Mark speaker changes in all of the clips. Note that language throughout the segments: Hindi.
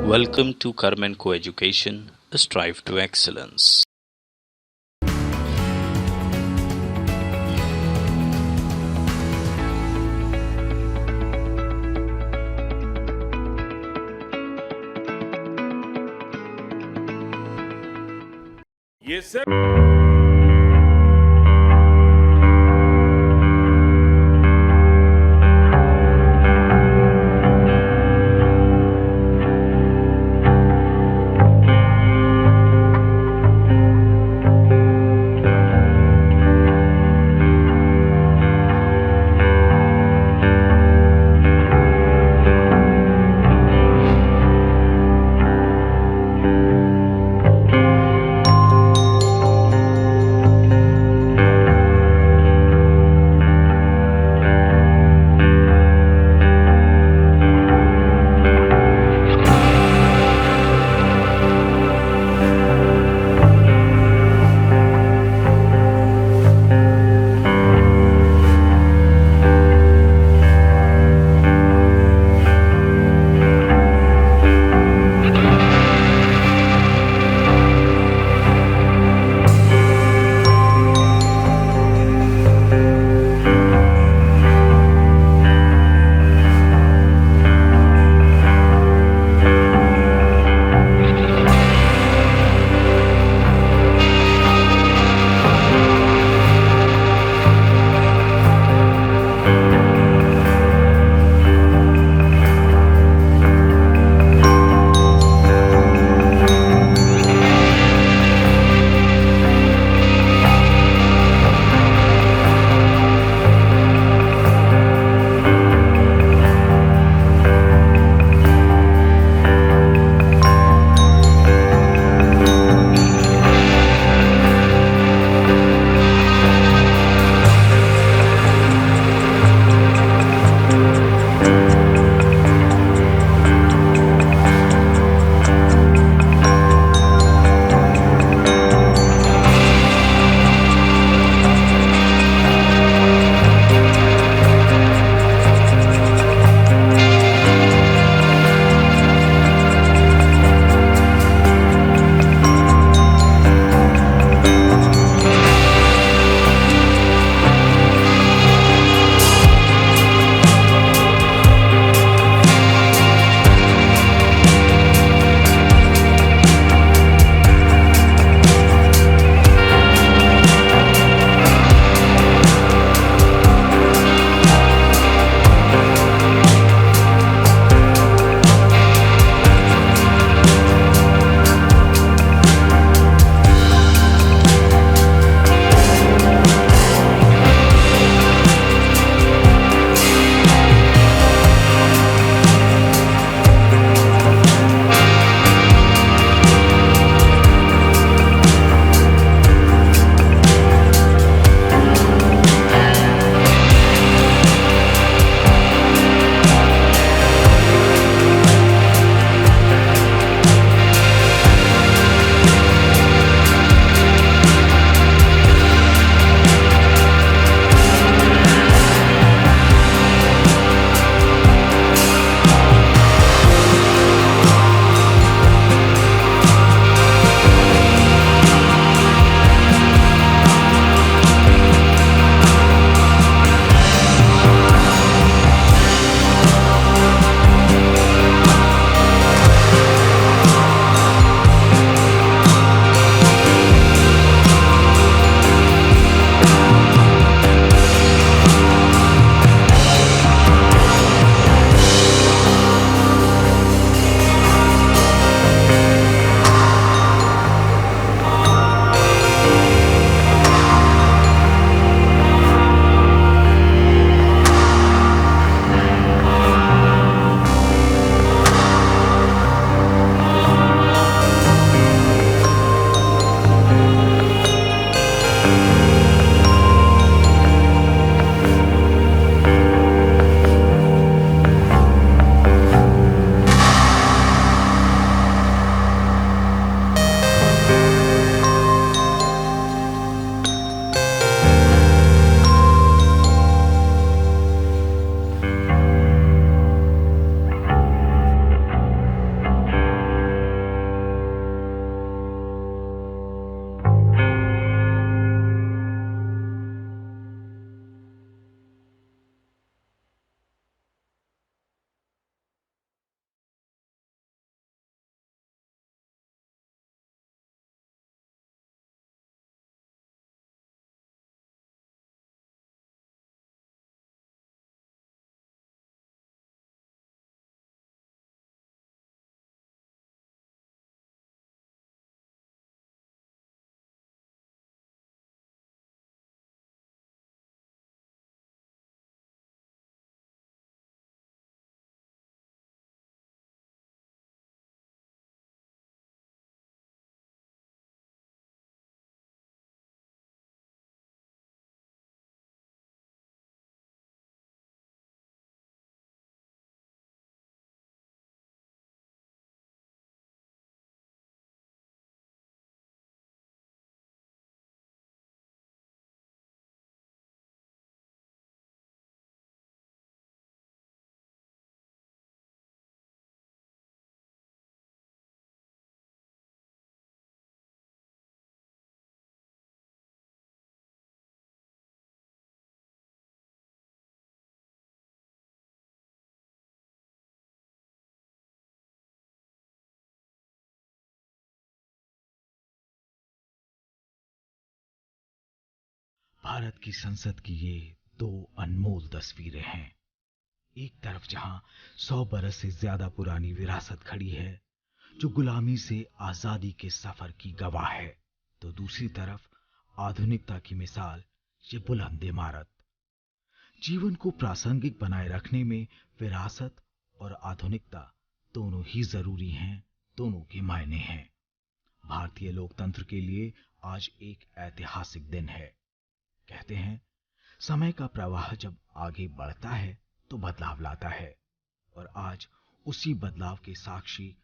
Speaker 1: Welcome to Carmen Coeducation, Strive to Excellence.
Speaker 2: Yes, sir.
Speaker 3: Bharat की संसद की ये दो अनमोल तस्वीरें हैं। एक तरफ जहां 100 बरस से ज्यादा पुरानी विरासत खड़ी है जो गुलामी से आजादी के सफर की गवाह है, तो दूसरी तरफ आधुनिकता की मिसाल ये बुलंद इमारत। जीवन को प्रासंगिक बनाए रखने में विरासत और आधुनिकता दोनों ही जरूरी हैं, दोनों के मायने हैं। भारतीय लोकतंत्र के लिए आज एक ऐतिहासिक दिन है। कहते हैं समय का प्रवाह जब आगे बढ़ता है तो बदलाव लाता है, और आज उसी बदलाव के साक्षी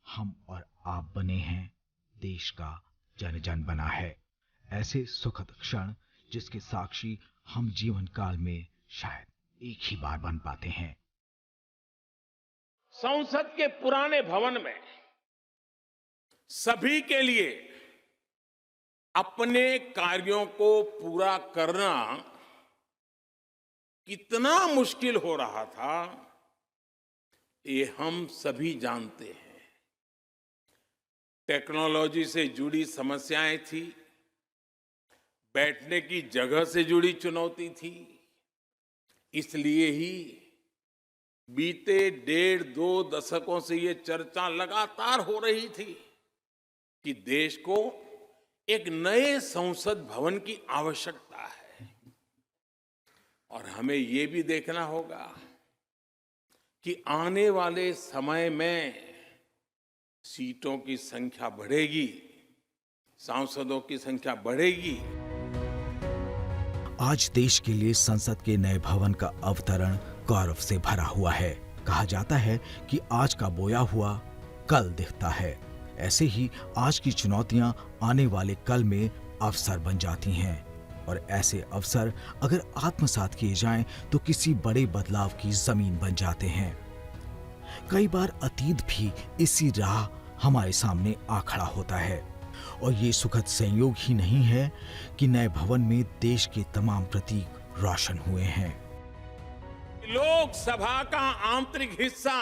Speaker 3: हम और आप बने हैं। देश का जन जन बना है। ऐसे सुखद क्षण जिसके साक्षी हम जीवन काल में शायद एक ही बार बन पाते हैं।
Speaker 2: संसद के पुराने भवन में सभी के लिए अपने कार्यों को पूरा करना कितना मुश्किल हो रहा था, ये हम सभी जानते हैं। टेक्नोलॉजी से जुड़ी समस्याएं थी, बैठने की जगह से जुड़ी चुनौती थी। इसलिए ही बीते 1.5-2 दशकों से ये चर्चा लगातार हो रही थी कि देश को एक नए संसद भवन की आवश्यकता है। और हमें ये भी देखना होगा कि आने वाले समय में सीटों की संख्या बढ़ेगी, सांसदों की संख्या बढ़ेगी।
Speaker 3: आज देश के लिए संसद के नए भवन का अवतरण गौरव से भरा हुआ है। कहा जाता है कि आज का बोया हुआ कल दिखता है। ऐसे ही आज की चुनौतियां आने वाले कल में अवसर बन जाती हैं, और ऐसे अवसर अगर आत्मसात किए जाएं तो किसी बड़े बदलाव की जमीन बन जाते हैं। कई बार अतीत भी इसी राह हमारे सामने आ खड़ा होता है, और ये सुखद संयोग ही नहीं है कि नए भवन में देश के तमाम प्रतीक रोशन हुए हैं।
Speaker 2: लोकसभा का आंतरिक हिस्सा,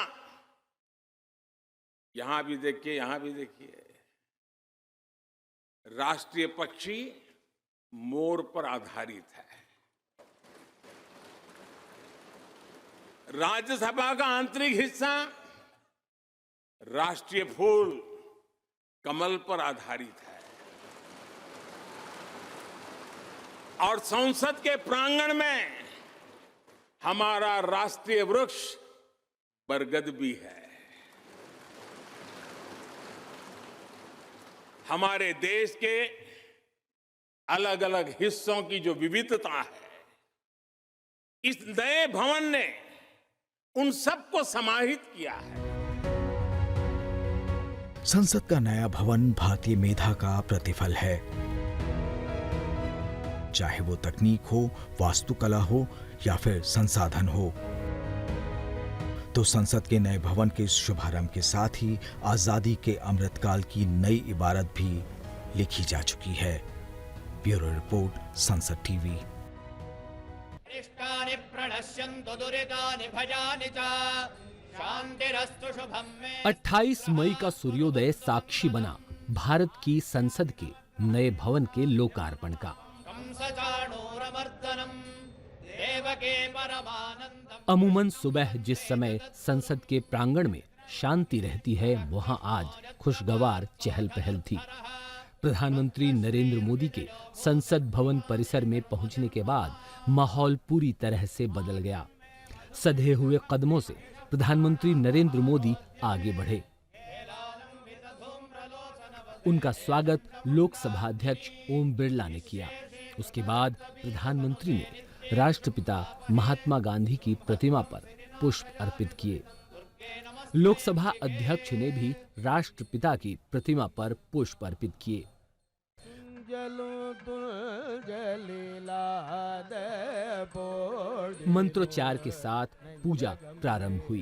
Speaker 2: यहां भी देखिए, यहां भी देखिए, राष्ट्रीय पक्षी मोर पर आधारित है। राज्यसभा का आंतरिक हिस्सा राष्ट्रीय फूल कमल पर आधारित है। और संसद के प्रांगण में हमारा राष्ट्रीय वृक्ष बरगद भी है। हमारे देश के अलग अलग हिस्सों की जो विविधता है, इस नए भवन ने उन सबको समाहित किया है।
Speaker 3: संसद का नया भवन भारतीय मेधा का प्रतिफल है। चाहे वो तकनीक हो, वास्तुकला हो या फिर संसाधन हो, तो संसद के नए भवन के शुभारंभ के साथ ही आजादी के अमृतकाल की नई इबारत भी लिखी जा चुकी है। ब्यूरो रिपोर्ट, संसद टीवी।
Speaker 4: 28 मई का सूर्योदय साक्षी बना भारत की संसद के नए भवन के लोकार्पण का। अमूमन सुबह जिस समय संसद के प्रांगण में शांति रहती है, वहां आज खुशगवार चहल पहल थी। प्रधानमंत्री नरेंद्र मोदी के संसद भवन परिसर में पहुंचने के बाद माहौल पूरी तरह से बदल गया। सधे हुए कदमों से प्रधानमंत्री नरेंद्र मोदी आगे बढ़े। उनका स्वागत लोकसभा अध्यक्ष ओम बिरला ने किया। उसके बाद प्रधानमंत्री ने राष्ट्रपिता महात्मा गांधी की प्रतिमा पर पुष्प अर्पित किए। लोकसभा अध्यक्ष ने भी राष्ट्रपिता की प्रतिमा पर पुष्प अर्पित किए। मंत्रोच्चार के साथ पूजा प्रारंभ हुई।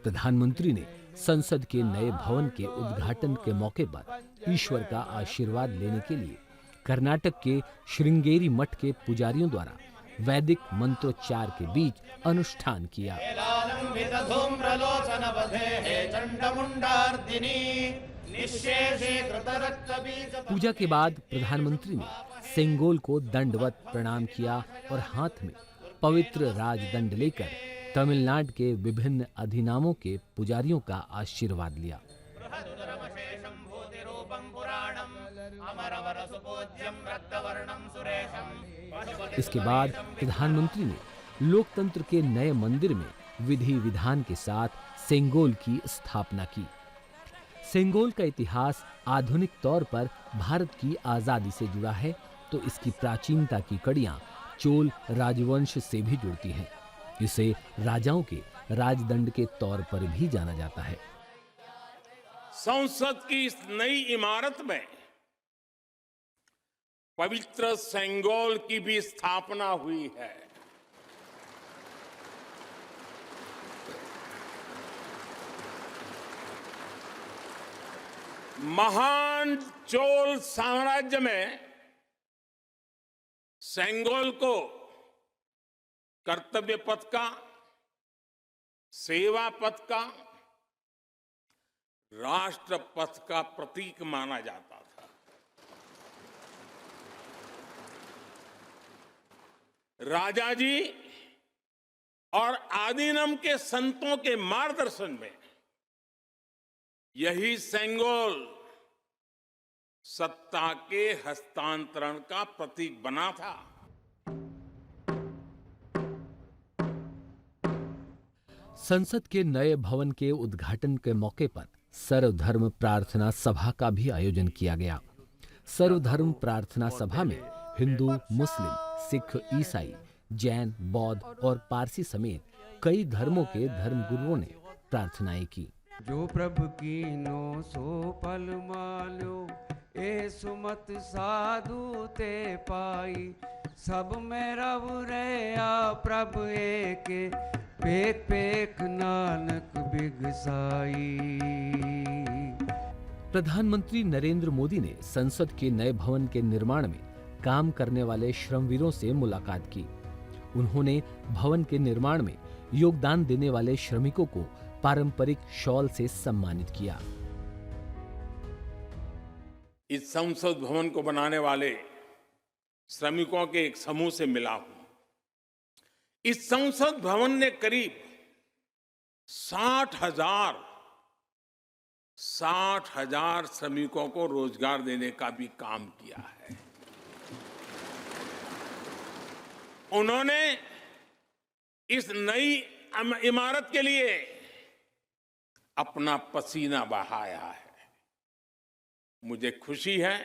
Speaker 4: प्रधानमंत्री ने संसद के नए भवन के उद्घाटन के मौके पर ईश्वर का आशीर्वाद लेने के लिए कर्नाटक के श्रृंगेरी मठ के पुजारियों द्वारा वैदिक मंत्रोच्चार के बीच अनुष्ठान किया। पूजा के बाद प्रधानमंत्री ने सेंगोल को दंडवत प्रणाम किया और हाथ में पवित्र राजदंड लेकर तमिलनाडु के विभिन्न अधिनामों के पुजारियों का आशीर्वाद लिया। इसके बाद प्रधानमंत्री ने लोकतंत्र के नए मंदिर में विधि विधान के साथ सेंगोल की स्थापना की। सेंगोल का इतिहास आधुनिक तौर पर भारत की आजादी से जुड़ा है, तो इसकी प्राचीनता की कड़ियां चोल राजवंश से भी जुड़ती हैं। इसे राजाओं के राजदंड के तौर पर भी जाना जाता है।
Speaker 2: संसद की इस नई इमारत में पवित्र सेंगोल की भी स्थापना हुई है। महान चोल साम्राज्य में सेंगोल को कर्तव्य पथ का, सेवा पथ का, राष्ट्र पथ का प्रतीक माना जाता था। राजा जी और आदीनम के संतों के मार्गदर्शन में यही सेंगोल सत्ता के हस्तांतरण का प्रतीक बना था।
Speaker 4: संसद के नए भवन के उद्घाटन के मौके पर सर्वधर्म प्रार्थना सभा का भी आयोजन किया गया। सर्वधर्म प्रार्थना सभा में हिंदू, मुस्लिम, सिख, ईसाई, जैन, बौद्ध और पारसी समेत कई धर्मों के धर्मगुरुओं ने प्रार्थनाएं की।
Speaker 5: जो प्रभु कीनो सो पल मालो, ए सुमत साधु ते पाई, सब में रव रया प्रभु एक, पेख पेख नानक बिगसाई।
Speaker 4: प्रधानमंत्री नरेंद्र मोदी ने संसद के नए भवन के निर्माण में काम करने वाले श्रमवीरों से मुलाकात की। उन्होंने भवन के निर्माण में योगदान देने वाले श्रमिकों को पारंपरिक शॉल से सम्मानित किया।
Speaker 2: इस संसद भवन को बनाने वाले श्रमिकों के एक समूह से मिला हूं। इस संसद भवन ने करीब 60,000 श्रमिकों को रोजगार देने का भी काम किया है। उन्होंने इस नई इमारत के लिए अपना पसीना बहाया है। मुझे खुशी है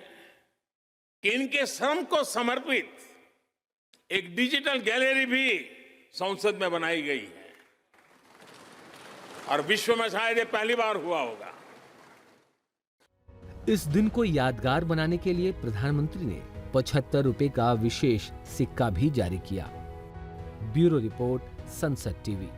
Speaker 2: कि इनके श्रम को समर्पित एक डिजिटल गैलरी भी संसद में बनाई गई है और विश्व में शायद ये पहली बार हुआ होगा।
Speaker 4: इस दिन को यादगार बनाने के लिए प्रधानमंत्री ने 75 रुपए का विशेष सिक्का भी जारी किया। ब्यूरो रिपोर्ट, संसद टीवी।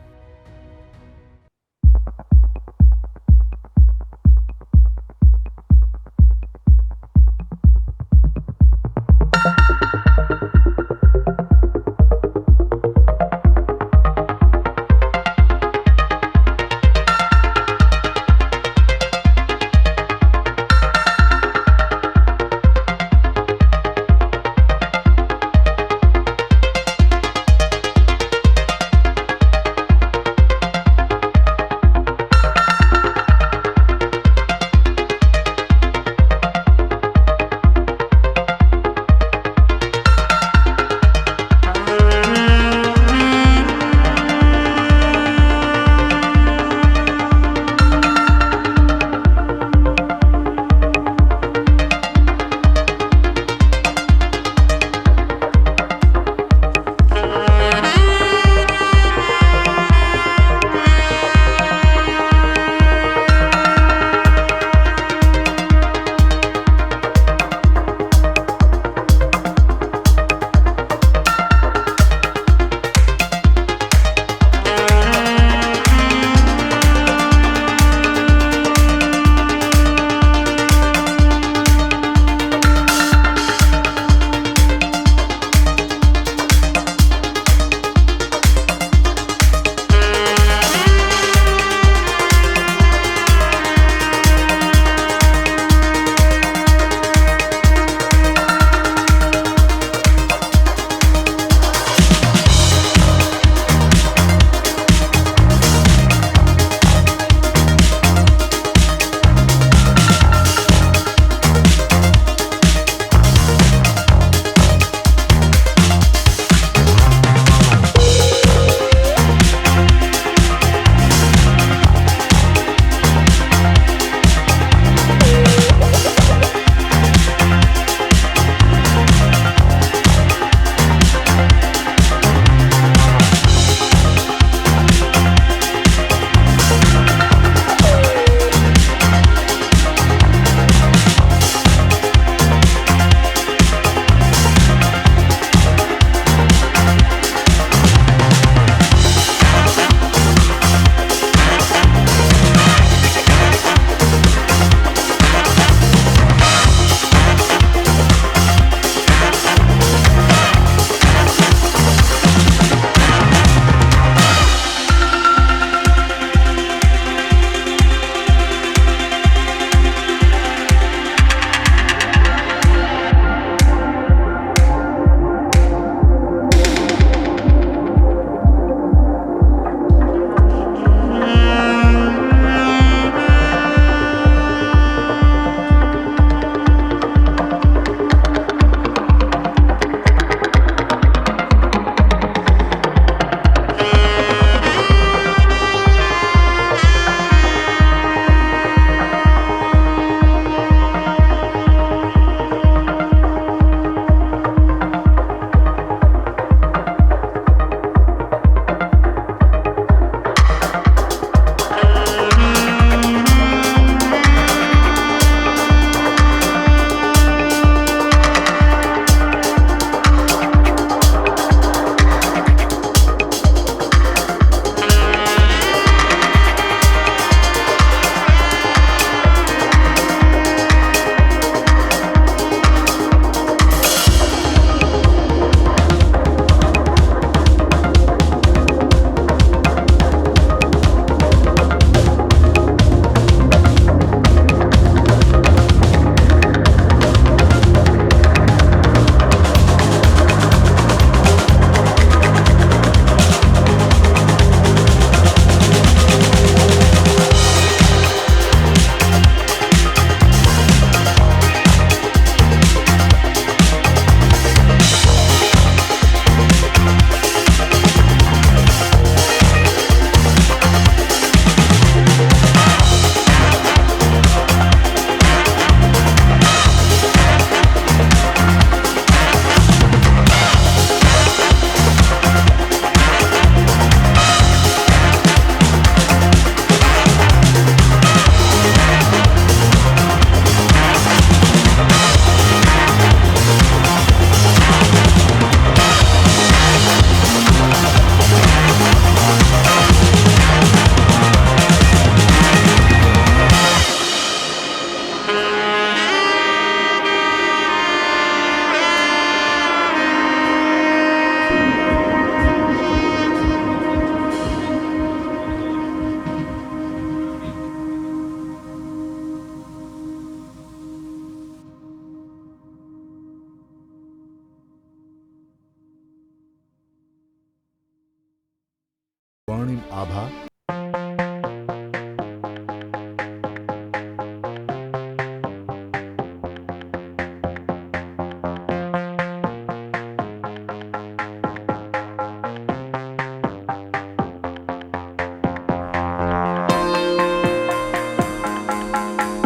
Speaker 6: सिंह आभा।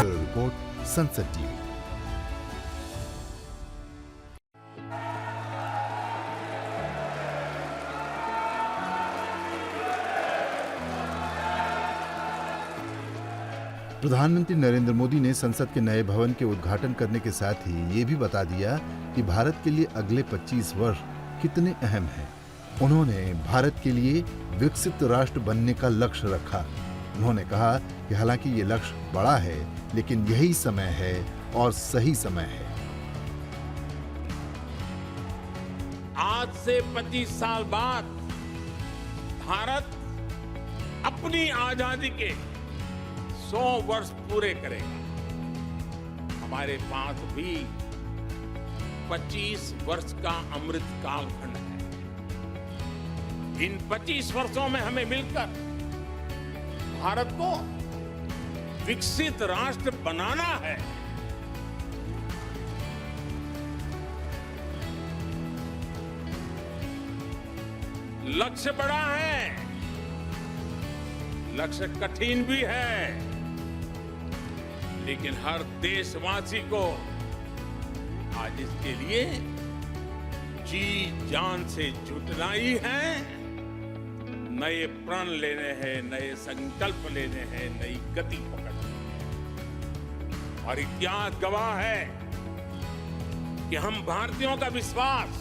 Speaker 6: रिपोर्ट संसद टीवी। प्रधानमंत्री नरेंद्र मोदी ने संसद के नए भवन के उद्घाटन करने के साथ ही ये भी बता दिया कि भारत के लिए अगले 25 वर्ष कितने अहम हैं। उन्होंने भारत के लिए विकसित राष्ट्र बनने का लक्ष्य रखा। उन्होंने कहा कि हालांकि ये लक्ष्य बड़ा है, लेकिन यही समय है और सही समय है।
Speaker 2: आज से 25 साल बाद भारत अपनी आजादी के 100 वर्ष पूरे करेगा। हमारे पास भी 25 वर्ष का अमृत कालखंड है। इन 25 वर्षों में हमें मिलकर भारत को विकसित राष्ट्र बनाना है। लक्ष्य बड़ा है, लक्ष्य कठिन भी है, लेकिन हर देशवासी को आज इसके लिए जी जान से जुटना ही है। नए प्रण लेने हैं, नए संकल्प लेने हैं, नई गति पकड़नी है। और इतिहास गवाह है कि हम भारतीयों का विश्वास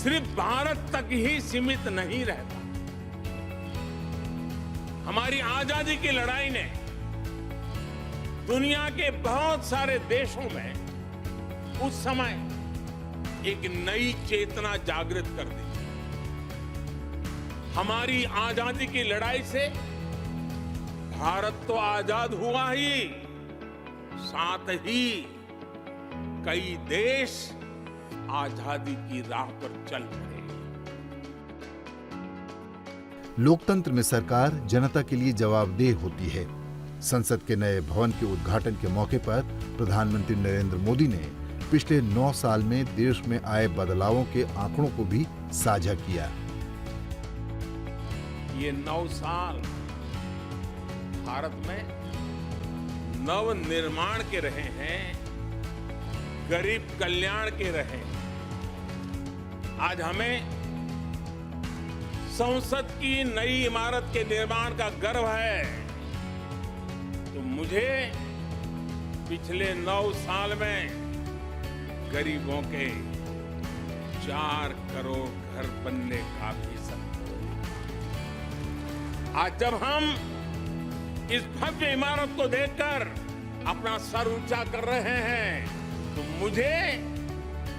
Speaker 2: सिर्फ भारत तक ही सीमित नहीं रहता। हमारी आजादी की लड़ाई ने दुनिया के बहुत सारे देशों में उस समय एक नई चेतना जागृत कर दी। हमारी आजादी की लड़ाई से भारत तो आजाद हुआ ही, साथ ही कई देश आजादी की राह पर चल पड़े।
Speaker 6: लोकतंत्र में सरकार जनता के लिए जवाबदेह होती है। संसद के नए भवन के उद्घाटन के मौके पर प्रधानमंत्री नरेंद्र मोदी ने पिछले 9 साल में देश में आए बदलावों के आंकड़ों को भी साझा किया।
Speaker 2: ये 9 साल भारत में नव निर्माण के रहे हैं, गरीब कल्याण के रहे हैं। आज हमें संसद की नई इमारत के निर्माण का गर्व है। तो मुझे पिछले 9 साल में गरीबों के 4 करोड़ घर बनने का भी संतोष। आज जब हम इस भव्य इमारत को देखकर अपना सर ऊंचा कर रहे हैं, तो मुझे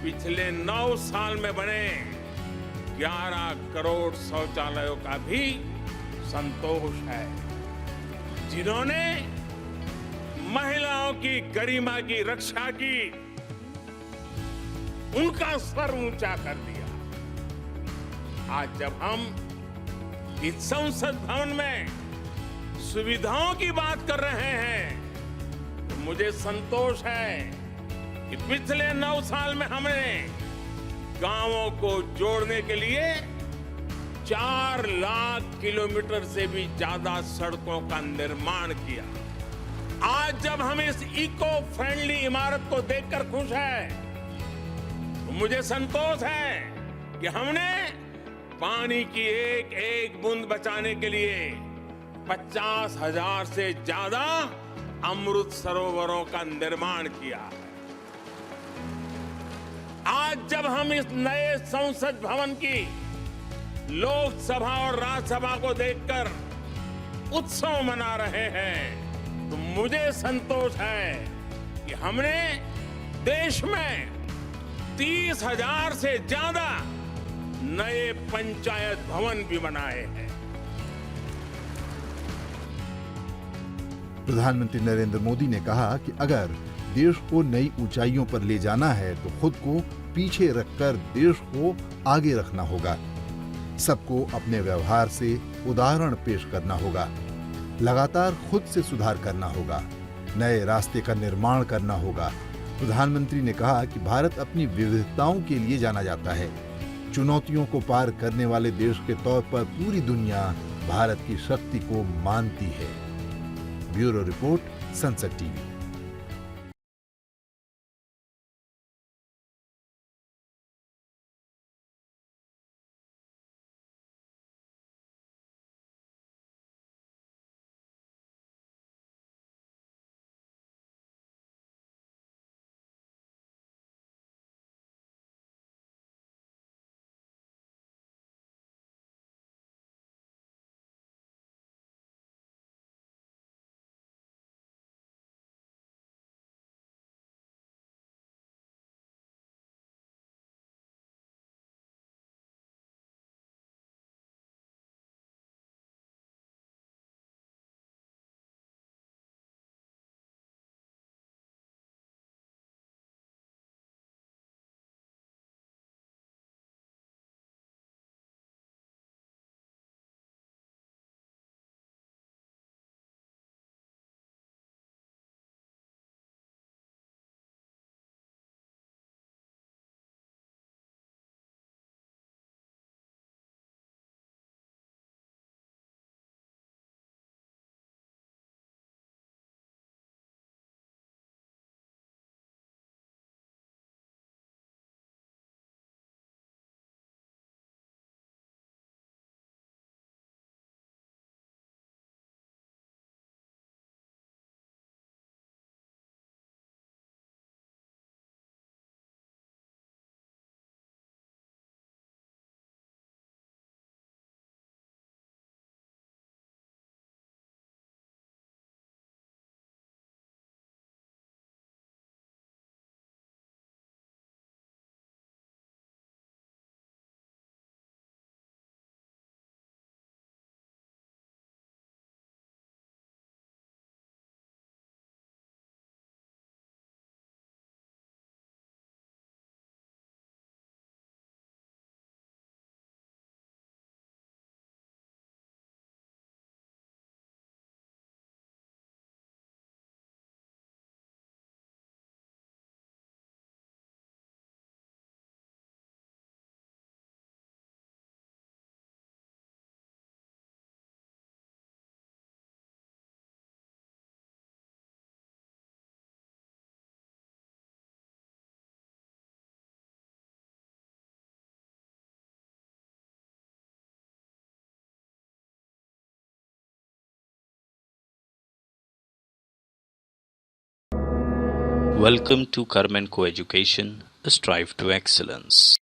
Speaker 2: पिछले 9 साल में बने 11 करोड़ शौचालयों का भी संतोष है, जिन्होंने महिलाओं की गरिमा की रक्षा की, उनका सर ऊंचा कर दिया। आज जब हम इस संसद भवन में सुविधाओं की बात कर रहे हैं, तो मुझे संतोष है कि पिछले 9 साल में हमने गांवों को जोड़ने के लिए 4 लाख किलोमीटर से भी ज्यादा सड़कों का निर्माण किया। आज जब हम इस इको फ्रेंडली इमारत को देखकर खुश हैं, तो मुझे संतोष है कि हमने पानी की एक एक बूंद बचाने के लिए 50,000 से ज्यादा अमृत सरोवरों का निर्माण किया। आज जब हम इस नए संसद भवन की लोकसभा और राज्यसभा को देखकर उत्सव मना रहे हैं, तो मुझे संतोष है कि हमने देश में 30,000 से ज्यादा नए पंचायत भवन भी बनाए हैं।
Speaker 6: प्रधानमंत्री नरेंद्र मोदी ने कहा कि अगर देश को नई ऊंचाइयों पर ले जाना है, तो खुद को पीछे रखकर देश को आगे रखना होगा। सबको अपने व्यवहार से उदाहरण पेश करना होगा, लगातार खुद से सुधार करना होगा, नए रास्ते का निर्माण करना होगा। प्रधानमंत्री ने कहा कि भारत अपनी विविधताओं के लिए जाना जाता है। चुनौतियों को पार करने वाले देश के तौर पर पूरी दुनिया भारत की शक्ति को मानती है। ब्यूरो रिपोर्ट, संसद TV.
Speaker 1: Welcome to Karman Coeducation, Strive to Excellence.